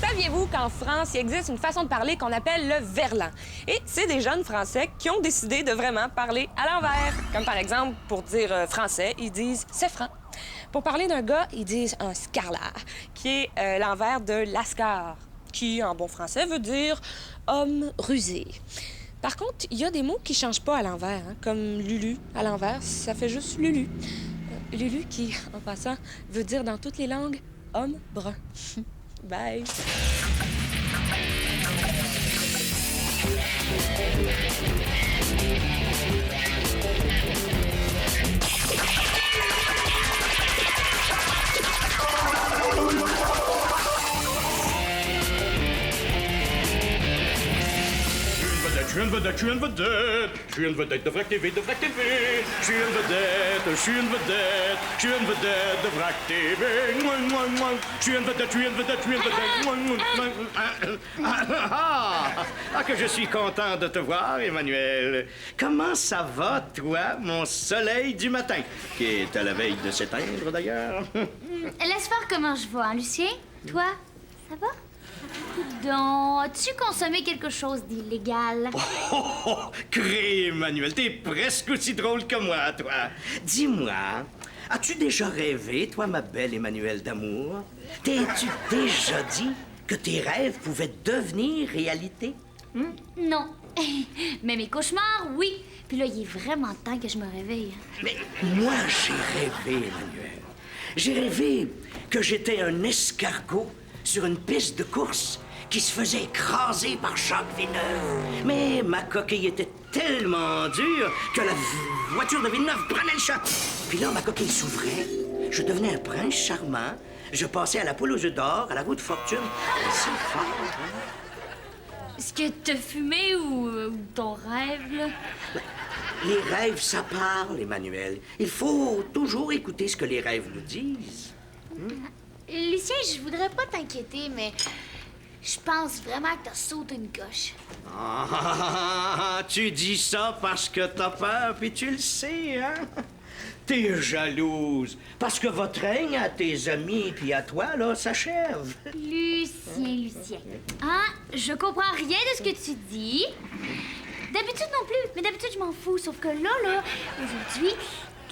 Saviez-vous qu'en France, il existe une façon de parler qu'on appelle le verlan? Et c'est des jeunes Français qui ont décidé de vraiment parler à l'envers. Comme par exemple, pour dire français, ils disent « c'est franc ». Pour parler d'un gars, ils disent un scarlat, qui est l'envers de lascar, qui, en bon français, veut dire homme rusé. Par contre, il y a des mots qui changent pas à l'envers, hein, comme Lulu. À l'envers, ça fait juste Lulu. Lulu qui, en passant, veut dire dans toutes les langues homme brun. Bye. Je suis une vedette, je suis une vedette. Je suis une vedette de Vrac TV, de Vrac TV. Je suis une vedette, je suis une vedette. Je suis une vedette de Vrac TV. Je suis une vedette, je suis une vedette, je suis une vedette. Ah, que je suis content de te voir, Emmanuel. Comment ça va, toi, mon soleil du matin? Qui est à la veille de s'éteindre, d'ailleurs. Laisse voir comment je vais, hein, Lucien? Toi, ça va? Donc, as-tu consommé quelque chose d'illégal? Crée, Emmanuel, t'es presque aussi drôle que moi, toi. Dis-moi, as-tu déjà rêvé, toi, ma belle Emmanuel d'amour? T'es-tu déjà dit que tes rêves pouvaient devenir réalité? Non. Mais mes cauchemars, oui. Puis là, il est vraiment temps que je me réveille. Mais moi, j'ai rêvé, Emmanuel. J'ai rêvé que j'étais un escargot sur une piste de course qui se faisait écraser par Jacques Villeneuve. Mais ma coquille était tellement dure que la voiture de Villeneuve prenait le choc. Puis là, ma coquille s'ouvrait, je devenais un prince charmant, je passais à la poule aux œufs d'or, à la roue de fortune. C'est fort, hein? Est-ce que t'as fumé ou ton rêve, là? Les rêves, ça parle, Emmanuel. Il faut toujours écouter ce que les rêves nous disent. Lucien, je voudrais pas t'inquiéter, mais je pense vraiment que t'as sauté une coche. Ah, tu dis ça parce que t'as peur, puis tu le sais, hein? T'es jalouse, parce que votre règne à tes amis puis à toi, là, s'achève. Lucien. Hein? Je comprends rien de ce que tu dis. D'habitude non plus, mais d'habitude je m'en fous. Sauf que là, aujourd'hui,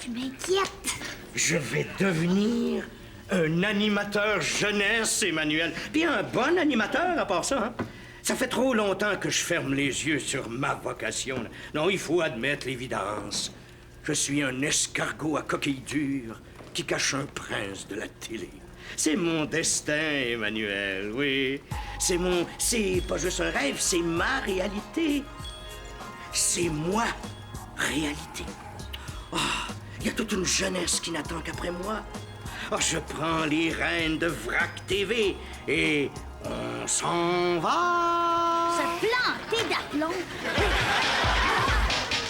tu m'inquiètes. Je vais devenir un animateur jeunesse, Emmanuel. Puis un bon animateur, à part ça, hein? Ça fait trop longtemps que je ferme les yeux sur ma vocation. Non, il faut admettre l'évidence. Je suis un escargot à coquille dure qui cache un prince de la télé. C'est mon destin, Emmanuel, oui. C'est pas juste un rêve, c'est ma réalité. C'est moi, réalité. Il y a toute une jeunesse qui n'attend qu'après moi. Je prends les rênes de Vrac TV et on s'en va. Se planter d'aplomb.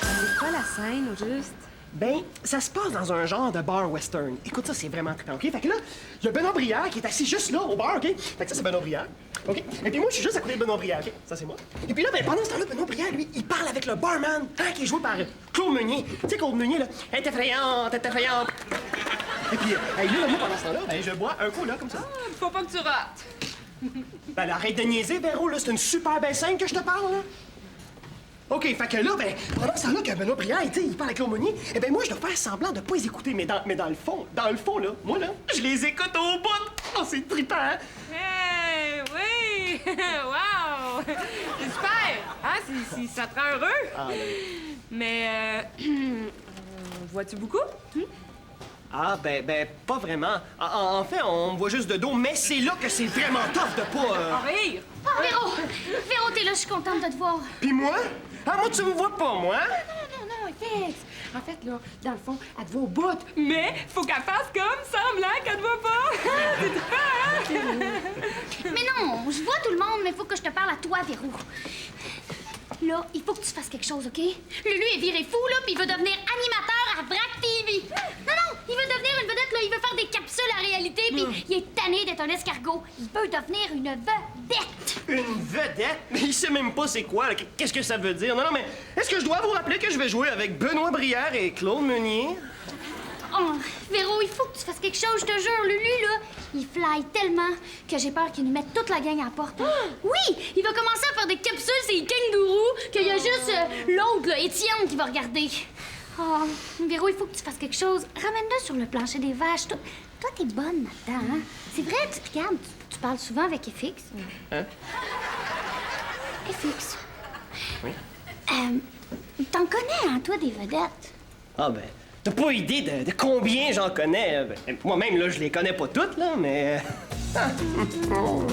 C'est quoi la scène, au juste? Ben, ça se passe dans un genre de bar western. Écoute, ça, c'est vraiment trippant, OK? Fait que là, il y a Benoît Brière qui est assis juste là, au bar, OK? Fait que ça, c'est Benoît Brière, OK? Et puis moi, je suis juste à côté de Benoît Brière, OK? Ça, c'est moi. Et puis là, ben, pendant ce temps-là, Benoît Brière, lui, il parle avec le barman, hein, qui est joué par Claude Meunier. Tu sais, Claude Meunier, là, elle est effrayante, elle est effrayante. Et puis, là, moi, pendant ce temps-là, ben, je bois un coup, là, comme ça. Faut pas que tu rates. Ben, là, arrête de niaiser, Véro, là, c'est une super belle scène que je te parle, là. OK, fait que là, ben, pendant ce temps-là que Benoît Brière, tu sais, il parle avec Claude Meunier, eh ben moi, je dois faire semblant de pas les écouter, mais dans le fond, là, moi, là, je les écoute au bout. Oh, c'est trippant, hein? Hey, oui! Wow! C'est super! Hein? Si ça te rend heureux? Ah, Mais, vois-tu beaucoup? Ah, ben, pas vraiment. En fait, on me voit juste de dos, mais c'est là que c'est vraiment tough de pas... Rire! Oh, Véro, t'es là, je suis contente de te voir. Puis moi? Ah, moi, tu me vois pas, moi? Non, FX! En fait, là, dans le fond, elle te voit au bout. Mais faut qu'elle fasse comme semblant qu'elle te voit pas. C'est différent, hein? Mais non, je vois tout le monde, mais faut que je te parle à toi, Véro. Là, il faut que tu fasses quelque chose, OK? Lulu est viré fou, là, puis il veut devenir animateur à Vrac TV. Non, il veut devenir une vedette, là. Il veut faire des capsules à réalité, puis il est tanné d'être un escargot. Il veut devenir une vedette. Une vedette? Mais il sait même pas c'est quoi, là. Qu'est-ce que ça veut dire? Non, mais est-ce que je dois vous rappeler que je vais jouer avec Benoît Brière et Claude Meunier? Oh, Véro, il faut que tu fasses quelque chose, je te jure. Lulu, là, il fly tellement que j'ai peur qu'il nous mette toute la gang à la porte. Oui, il va commencer à faire des capsules, c'est kangourous, qu'il y a juste l'autre, là, Étienne, qui va regarder. Oh, Véro, il faut que tu fasses quelque chose. Ramène-le sur le plancher des vaches. Toi, t'es bonne là-dedans, hein? C'est vrai, regarde, tu parles souvent avec FX. Hein? FX. Oui? T'en connais, hein, toi, des vedettes? Ah ben, t'as pas idée de combien j'en connais. Ben, moi-même, là, je les connais pas toutes, là, mais... Oh,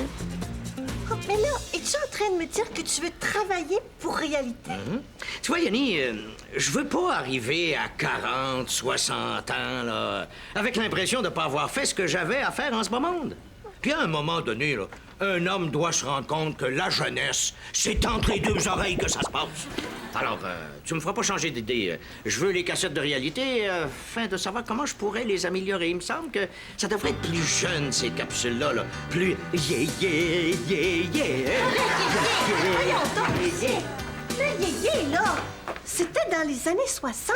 mais là, es-tu en train de me dire que tu veux travailler pour Réalité? Tu vois, Yanni, je veux pas arriver à 40, 60 ans, là, avec l'impression de pas avoir fait ce que j'avais à faire en ce moment. Puis à un moment donné, là, un homme doit se rendre compte que la jeunesse, c'est entre les deux oreilles que ça se passe. Alors, tu me feras pas changer d'idée. Je veux les cassettes de Réalité afin de savoir comment je pourrais les améliorer. Il me semble que ça devrait être plus jeune, ces capsules-là, là. Plus yeah, yeah, yeah, yeah. Voyons donc, le yéyé, là, c'était dans les années 60.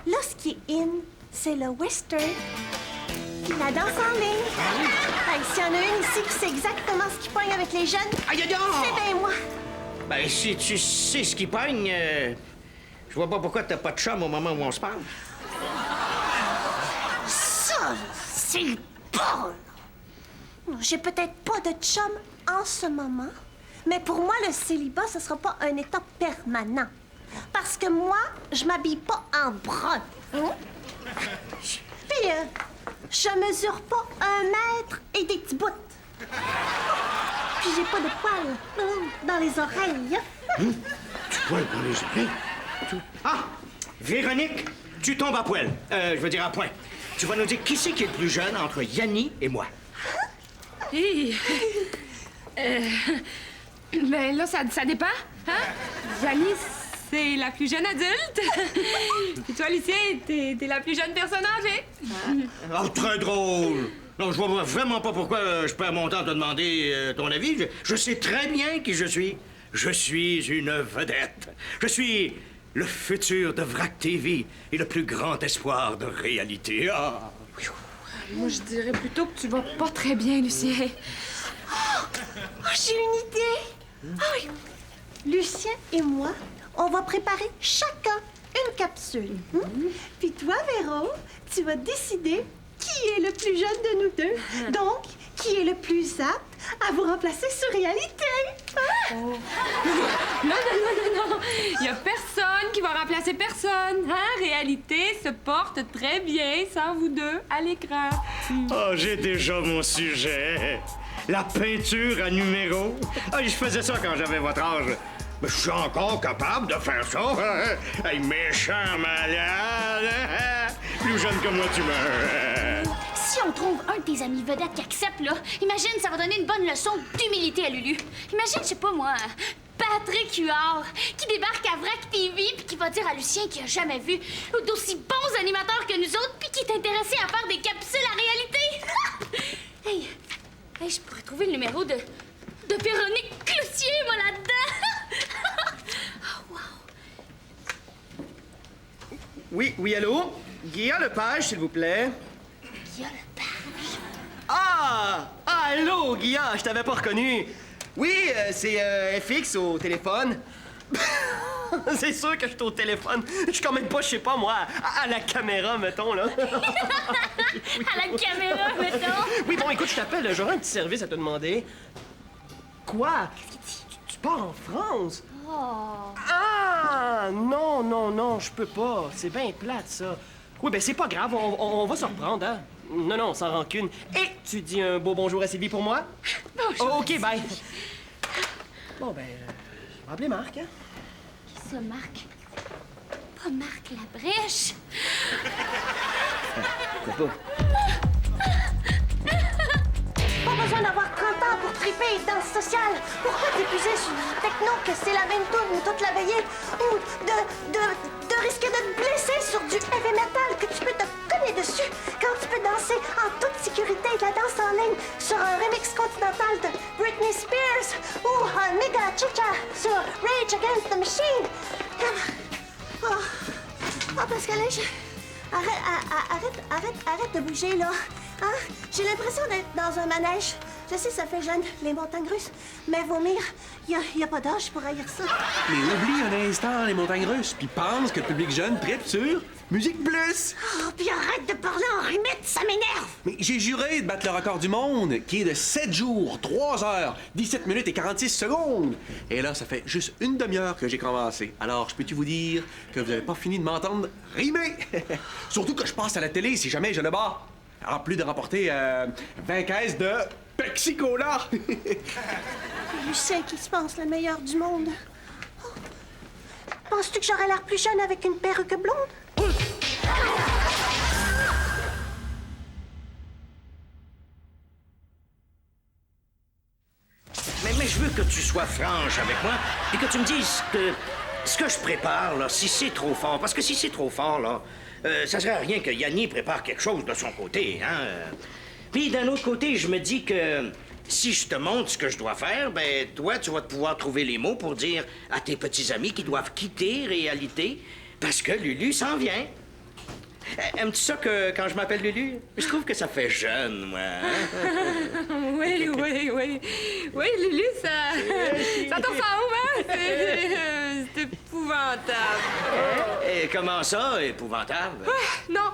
Là, ce qui est in, c'est le western. Puis la danse en ligne. Hey, s'il y en a une ici qui sait exactement ce qui pogne avec les jeunes, Aïe, aïe, aïe! c'est bien moi. Ben, si tu sais ce qui pogne, je vois pas pourquoi t'as pas de chum au moment où on se parle. Ça, c'est bon. J'ai peut-être pas de chum en ce moment, mais pour moi, le célibat, ce sera pas un état permanent. Parce que moi, je m'habille pas en brun. Hein? Puis, je mesure pas 1 mètre et des petits bouts. Puis j'ai pas de poils dans les oreilles. Tu poils dans les oreilles? Ah! Véronique, tu tombes à poil. Je veux dire à point. Tu vas nous dire qui c'est qui est le plus jeune entre Yanni et moi. Hi. Ben là, ça dépend, hein? Janice, c'est la plus jeune adulte. Et toi, Lucien, t'es la plus jeune personne âgée. Oh, très drôle! Non, je vois vraiment pas pourquoi je perds mon temps à te demander ton avis. Je sais très bien qui je suis. Je suis une vedette. Je suis le futur de VRAC TV et le plus grand espoir de Réalité. Ah! Moi, je dirais plutôt que tu vas pas très bien, Lucien. Oh, j'ai une idée. Ah oui. Lucien et moi, on va préparer chacun une capsule. Puis toi, Véro, tu vas décider qui est le plus jeune de nous deux. Donc, qui est le plus apte à vous remplacer sur Réalité. Hein? Non. Il y a personne qui va remplacer personne. Hein? Réalité se porte très bien sans vous deux à l'écran. Oh, j'ai déjà mon sujet. La peinture à numéro. Ah, je faisais ça quand j'avais votre âge. Mais je suis encore capable de faire ça. Hey, méchant malade. Plus jeune que moi, tu meurs. Si on trouve un de tes amis vedettes qui accepte, là, imagine, ça va donner une bonne leçon d'humilité à Lulu. Imagine, je sais pas moi, Patrick Huard, qui débarque à VRAC TV puis qui va dire à Lucien qu'il a jamais vu d'aussi bons animateurs que nous autres puis qui est intéressé à faire des capsules à Réalité. Hey, je pourrais trouver le numéro de Véronique Cloutier, moi, là-dedans. Oh, wow. Oui, allô? Guillaume Lepage, s'il vous plaît. Guillaume Lepage. Allô, Guillaume, je t'avais pas reconnu. Oui, c'est FX au téléphone. C'est sûr que je suis au téléphone. Je suis quand même pas, je sais pas moi, à la caméra, mettons, là. À la caméra, mettons. Oui, bon, écoute, je t'appelle, j'aurais un petit service à te demander. Quoi? Tu pars en France? Oh. Ah! Non, je peux pas. C'est bien plate, ça. Oui, ben c'est pas grave, on va se reprendre, hein? Non, sans rancune. Et tu dis un beau bonjour à Sylvie pour moi? Bonjour. OK, bye. Bon, ben, je vais appeler Marc, hein? Qui ça, Marc? Pas Marc Labrèche? Pourquoi pas? Pas besoin d'avoir 30 ans pour triper danse sociale. Pourquoi t'épuiser sur du techno que c'est la même tourne toute la veillée? Ou de risquer de te blesser sur du heavy metal que tu peux te cogner dessus quand tu peux danser en toute sécurité de la danse en ligne sur un remix continental de Britney Spears ou un méga chicha sur Rage Against the Machine. Parce que là, Arrête de bouger, là. Hein? J'ai l'impression d'être dans un manège. Je sais, ça fait jeune, les montagnes russes. Mais vomir, y a pas d'âge pour haïr ça. Mais oublie un instant les montagnes russes, puis pense que le public jeune tripe sur Musique Plus. Oh, puis arrête de parler en rimette, ça m'énerve! Mais j'ai juré de battre le record du monde, qui est de 7 jours, 3 heures, 17 minutes et 46 secondes. Et là, ça fait juste une demi-heure que j'ai commencé. Alors, je peux-tu vous dire que vous n'avez pas fini de m'entendre rimer? Surtout que je passe à la télé si jamais je le bats. En plus de remporter 20 caisses de Pepsi-Cola. Je sais qui se pense le meilleur du monde. Oh. Penses-tu que j'aurais l'air plus jeune avec une perruque blonde? Mais je veux que tu sois franche avec moi et que tu me dises que ce que je prépare, là, si c'est trop fort. Parce que si c'est trop fort, là, ça sert à rien que Yanni prépare quelque chose de son côté, hein. Puis d'un autre côté, je me dis que si je te montre ce que je dois faire, ben toi, tu vas pouvoir trouver les mots pour dire à tes petits amis qu'ils doivent quitter Réalité parce que Lulu s'en vient. Aimes-tu ça que quand je m'appelle Lulu? Je trouve que ça fait jeune, moi. Hein? Oui, Lulu, ça te ressemble, hein? C'est épouvantable. Et comment ça, épouvantable? Non.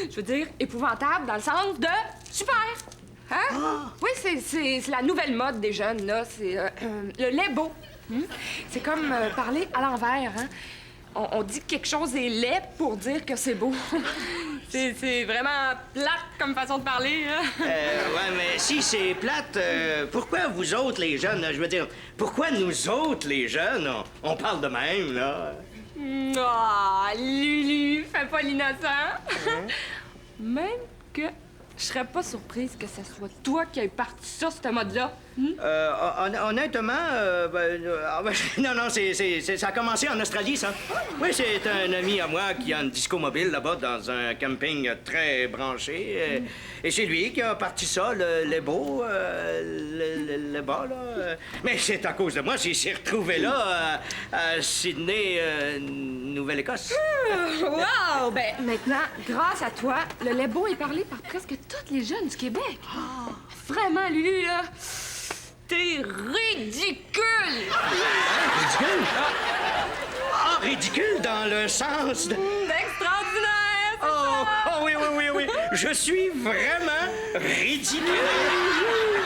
Je veux dire épouvantable dans le sens de super. Hein? Oui, c'est la nouvelle mode des jeunes, là. C'est le lait beau. C'est comme parler à l'envers, hein? On dit que quelque chose est laid pour dire que c'est beau. c'est vraiment plate comme façon de parler, hein? Ouais, mais si c'est plate, pourquoi vous autres, les jeunes, je veux dire, pourquoi nous autres, les jeunes, on parle de même, là? Lulu, fais pas l'innocent. Même que je serais pas surprise que ce soit toi qui aies parti ça, ce mode-là. Honnêtement, non, ça a commencé en Australie, ça. Oui, c'est un ami à moi qui a une disco mobile là-bas dans un camping très branché. Et c'est lui qui a parti ça, le beau, le bas, là. Mais c'est à cause de moi s'il s'est retrouvé là, à Sydney, Nouvelle-Écosse. Wow! Ben, maintenant, grâce à toi, le lait beau est parlé par presque tous les jeunes du Québec. Vraiment, Lulu, là, t'es ridicule! Ridicule? Ridicule dans le sens de... D'extraordinaire! Oh, oui. Je suis vraiment ridicule.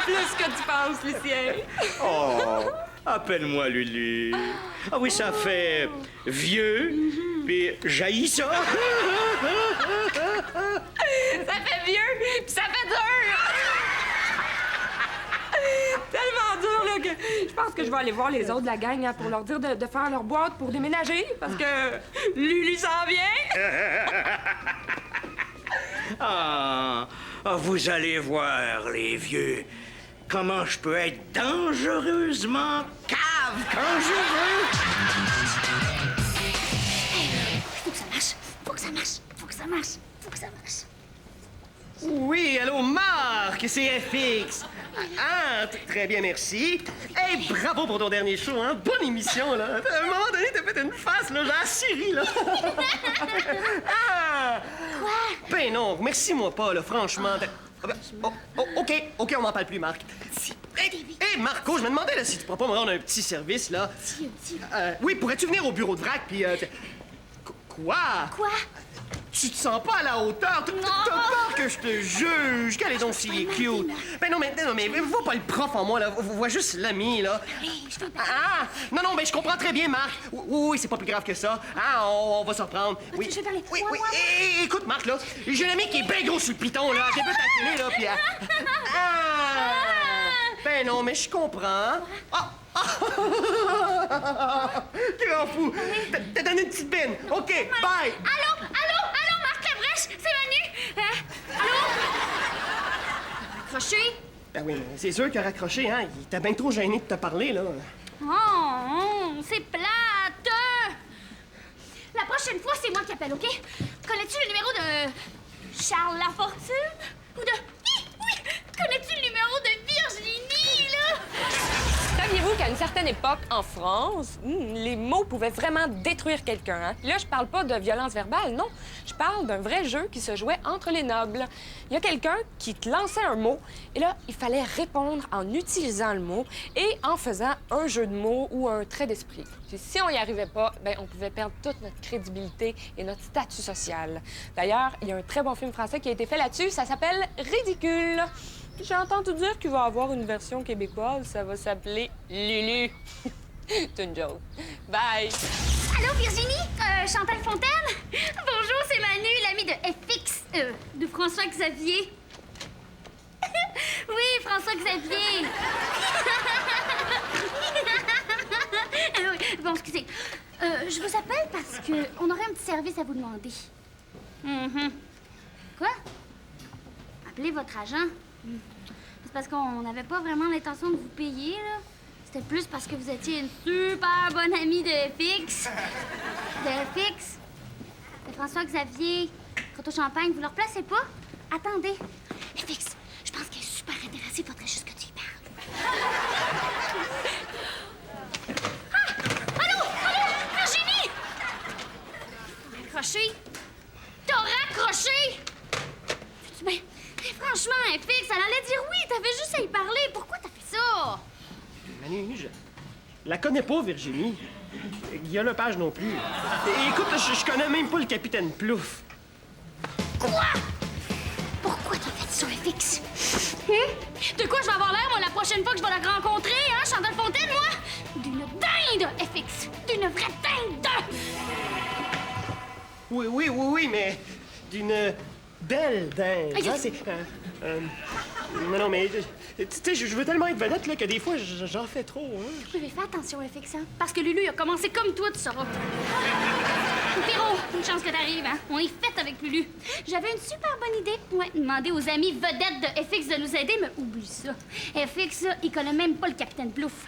Plus que tu penses, Lucien. Oh, appelle-moi Lulu. Ah oui, ça fait vieux, puis j'haïs ça. Ça fait vieux, puis ça fait dur! Tellement dur, là, que je pense que je vais aller voir les autres de la gang, hein, pour leur dire de faire leur boîte pour déménager, parce que Lulu s'en vient. Vous allez voir, les vieux, comment je peux être dangereusement cave quand je veux. Faut que ça marche. Oui, allô, Marc, c'est FX. Ah, très bien, merci. Hey, bravo pour ton dernier show, hein. Bonne émission, là. À un moment donné, t'as fait une face, là, genre Siri, là. Ah! Quoi? Ben non, merci-moi pas, là, franchement. OK, on m'en parle plus, Marc. Hey, Marco, je me demandais, là, si tu pourrais pas me rendre un petit service, là. Oui, pourrais-tu venir au bureau de vrac, puis... Quoi? Quoi? Tu te sens pas à la hauteur? T'as peur que je te juge? Quel est donc s'il est cute? Ben non, mais vois pas le prof en moi, là. Vois juste l'ami, là. Ah! Non, mais je comprends très bien, Marc. Oui, c'est pas plus grave que ça. Ah, on va s'en reprendre. Oui. Je vais parler. Oui. Écoute, Marc, là, j'ai un ami qui est bien gros sur le piton, là. Qui peut t'atteler, là, puis... Ben non, mais je comprends. Grand fou! T'as donné une petite bine. OK, bye! Allô, Marc Labrèche, c'est Manu. Allô? Raccroché? Ben oui, mais c'est sûr qu'il a raccroché, hein? Il était bien trop gêné de te parler, là. Oh, c'est plate. La prochaine fois, c'est moi qui appelle, OK? Connais-tu le numéro de Charles Lafortune? Ou de... Oui! Connais-tu le numéro de Virginie, là? Saviez-vous qu'à qu'à une certaine époque, en France, les mots pouvaient vraiment détruire quelqu'un. Hein? Là, je parle pas de violence verbale, non. Je parle d'un vrai jeu qui se jouait entre les nobles. Il y a quelqu'un qui te lançait un mot, et là, il fallait répondre en utilisant le mot et en faisant un jeu de mots ou un trait d'esprit. Puis si on n'y arrivait pas, ben on pouvait perdre toute notre crédibilité et notre statut social. D'ailleurs, il y a un très bon film français qui a été fait là-dessus, ça s'appelle Ridicule. J'ai entendu dire qu'il va y avoir une version québécoise, ça va s'appeler Lulu. C'est une joke. Bye! Allô, Virginie? Chantal Fontaine? Bonjour, c'est Manu, l'ami de FX, de François-Xavier. Oui, François-Xavier. Oui, bon, excusez. Je vous appelle parce qu'on aurait un petit service à vous demander. Quoi? Appelez votre agent. C'est parce qu'on n'avait pas vraiment l'intention de vous payer, là. C'était plus parce que vous étiez une super bonne amie de FX. De FX? De François-Xavier. Crotte au champagne, vous le replacez pas? Attendez. FX, je pense qu'elle est super intéressée. Faudrait juste que tu y parles. Ah! Allô? Allô? Virginie? T'as raccroché? T'as raccroché? Ben, franchement, FX, elle allait dire oui. T'avais juste à y parler. Pourquoi t'as fait ça? Manu, je la connais pas, Virginie. Guillaume Lepage non plus. Écoute, je connais même pas le capitaine Plouf. Quoi? Pourquoi t'as fait ça, FX? De quoi je vais avoir l'air, moi, la prochaine fois que je vais la rencontrer, hein, Chantal Fontaine, moi? D'une dinde, FX! D'une vraie dinde! Oui, mais d'une belle dingue. Aïe. Hein, c'est... non, mais... Tu sais, je veux tellement être vedette, là, que des fois, j'en fais trop, hein. Oui, mais fais attention, FX, hein? Parce que Lulu, il a commencé comme toi, tu sauras. Pierrot, une chance que t'arrives, hein? On est fait avec Lulu. J'avais une super bonne idée. Ouais, demander aux amis vedettes de FX de nous aider, mais oublie ça. FX, là, il connaît même pas le capitaine Plouf.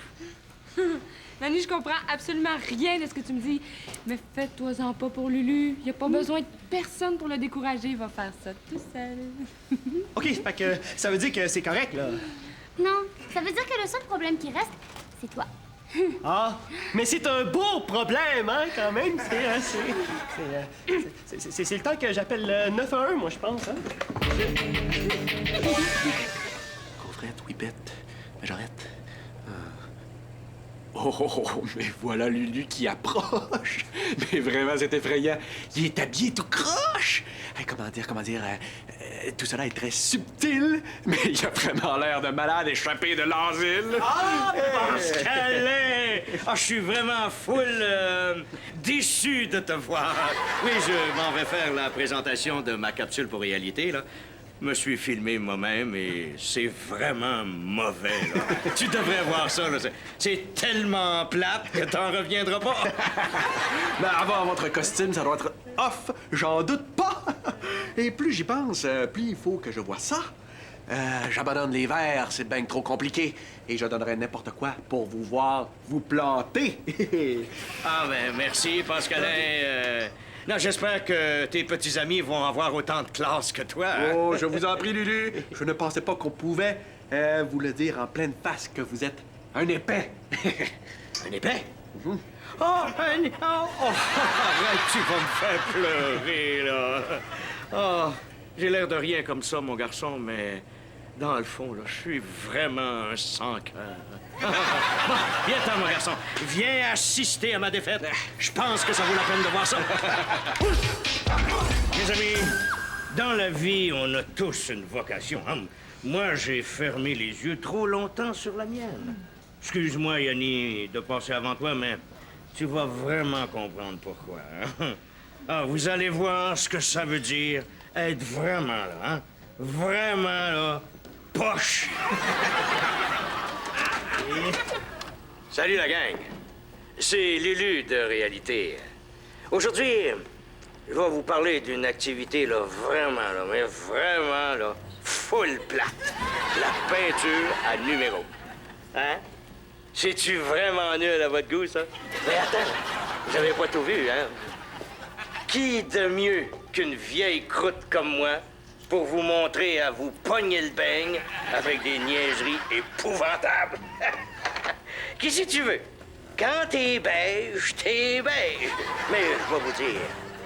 Manu, je comprends absolument rien de ce que tu me dis. Mais fais-toi-en pas pour Lulu. Il n'y a pas besoin de personne pour le décourager. Il va faire ça tout seul. OK, fait que ça veut dire que c'est correct, là. Non, ça veut dire que le seul problème qui reste, c'est toi. Ah, mais c'est un beau problème, hein, quand même. C'est le temps que j'appelle le 911, moi, je pense, hein. Gaufrette, Whippette, Majorette. Oh, mais voilà Lulu qui approche. Mais vraiment, c'est effrayant. Il est habillé tout croche. Hey, comment dire, tout cela est très subtil, mais il a vraiment l'air de malade échappé de l'asile. Ah, parce qu'elle est... Ah, je suis vraiment full déçu de te voir. Oui, je m'en vais faire la présentation de ma capsule pour réalité, là. Me suis filmé moi-même et c'est vraiment mauvais, là. Tu devrais voir ça, là. C'est tellement plate que t'en reviendras pas. Mais avoir votre costume, ça doit être off, j'en doute pas. Et plus j'y pense, plus il faut que je vois ça. J'abandonne les verres, c'est bien trop compliqué. Et je donnerais n'importe quoi pour vous voir vous planter. Ah, ben, merci, Pascalin. Non, j'espère que tes petits amis vont avoir autant de classe que toi. Hein? Oh, je vous en prie, Lulu. Je ne pensais pas qu'on pouvait vous le dire en pleine face que vous êtes un épais. Un épais? Oh, arrête, tu vas me faire pleurer, là. Oh, j'ai l'air de rien comme ça, mon garçon, mais dans le fond, là, je suis vraiment un sans-cœur. Bon, viens-t'en, mon garçon. Viens assister à ma défaite. Je pense que ça vaut la peine de voir ça. Mes amis, dans la vie, on a tous une vocation. Hein? Moi, j'ai fermé les yeux trop longtemps sur la mienne. Excuse-moi, Yanni, de passer avant toi, mais tu vas vraiment comprendre pourquoi. Hein? Ah, vous allez voir ce que ça veut dire être vraiment là, hein? Vraiment là, poche. Salut la gang. C'est Lulu de Réalité. Aujourd'hui, je vais vous parler d'une activité là, vraiment là, mais vraiment là, full plate. La peinture à numéro. Hein? C'est-tu vraiment nul à votre goût, ça? Mais attends, vous avez pas tout vu, hein? Qui de mieux qu'une vieille croûte comme moi pour vous montrer à vous pogner le beigne avec des niaiseries épouvantables? Qu'est-ce que tu veux? Quand t'es beige, t'es beige. Mais je vais vous dire,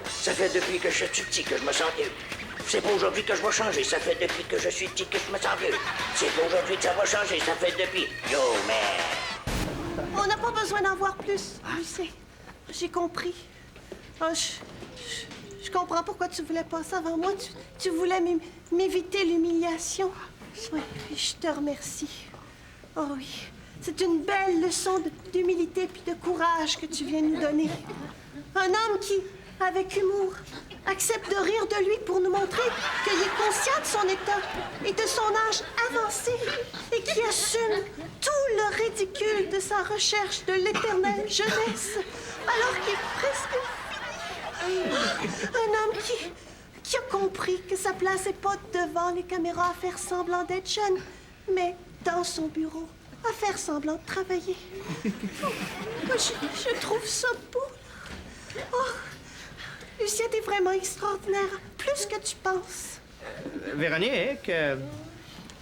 ça fait depuis que je suis petit que je me sens vieux. C'est pas aujourd'hui que je vais changer, ça fait depuis que je suis petit que je me sens vieux. C'est pas aujourd'hui que ça va changer, ça fait depuis... Yo, man! On n'a pas besoin d'en voir plus, Lucie. J'ai compris. Oh, je comprends pourquoi tu voulais passer avant moi. Tu voulais m'éviter l'humiliation. Oui, je te remercie. Oh oui, c'est une belle leçon d'humilité puis de courage que tu viens nous donner. Un homme qui, avec humour, accepte de rire de lui pour nous montrer qu'il est conscient de son état et de son âge avancé et qui assume tout le ridicule de sa recherche de l'éternelle jeunesse alors qu'il est presque fini. Un homme qui a compris que sa place n'est pas devant les caméras à faire semblant d'être jeune, mais dans son bureau à faire semblant de travailler. Je trouve ça beau. Oh, Lucien, t'es vraiment extraordinaire, plus que tu penses. Véronique,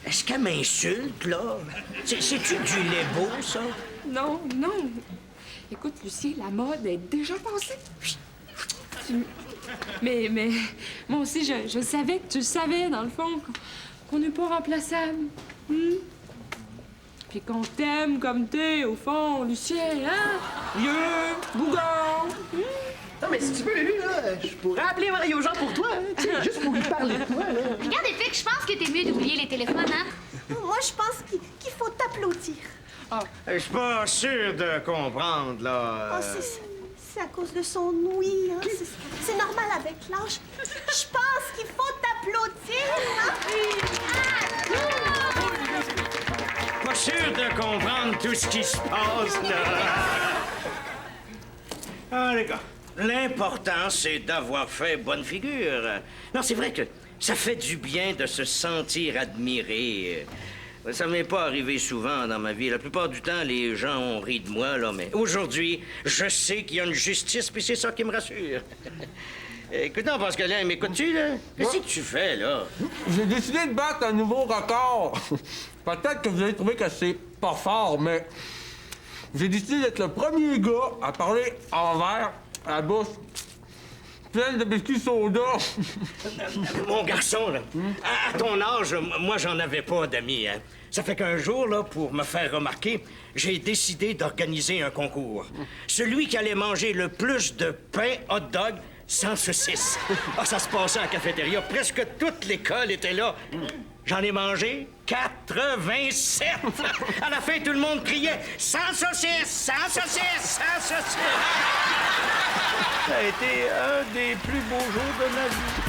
est-ce qu'elle m'insulte, là? C'est-tu du lait beau, ça? Non, non. Écoute, Lucien, la mode est déjà passée. Mais moi aussi, je savais que tu le savais, dans le fond, qu'on n'est pas remplaçable. Puis qu'on t'aime comme t'es, au fond, Lucien, hein? Vieux, bougon. Non, mais si tu veux, Lulu, là, je pourrais appeler Mario Jean pour toi, hein, tu sais, juste pour lui parler de toi, là. Regarde, Epic, je pense que t'es mieux d'oublier les téléphones, hein? Moi, je pense qu'il faut t'applaudir. Je suis pas sûr de comprendre, là. Oh, c'est à cause de son ouïe, hein? C'est normal avec l'âge. Je pense qu'il faut t'applaudir, hein? Pas sûr de comprendre tout ce qui se passe, là. Ah, les gars, l'important, c'est d'avoir fait bonne figure. Non, c'est vrai que ça fait du bien de se sentir admiré. Ça m'est pas arrivé souvent dans ma vie. La plupart du temps, les gens ont ri de moi, là, mais aujourd'hui, je sais qu'il y a une justice, puis c'est ça qui me rassure. Écoute, non, Pascalin, m'écoutes-tu, là? Qu'est-ce que tu fais, là? J'ai décidé de battre un nouveau record. Peut-être que vous allez trouver que c'est pas fort, mais j'ai décidé d'être le premier gars à parler en verre, à la bouche pleine de biscuits soda. Mon garçon, là, à ton âge, moi, j'en avais pas d'amis, hein. Ça fait qu'un jour, là, pour me faire remarquer, j'ai décidé d'organiser un concours. Celui qui allait manger le plus de pain hot dog sans saucisse. Ah, ça se passait à la cafétéria. Presque toute l'école était là. J'en ai mangé 87. À la fin, tout le monde criait « Sans saucisse! Sans saucisse! Sans saucisse! » Ça a été un des plus beaux jours de ma vie.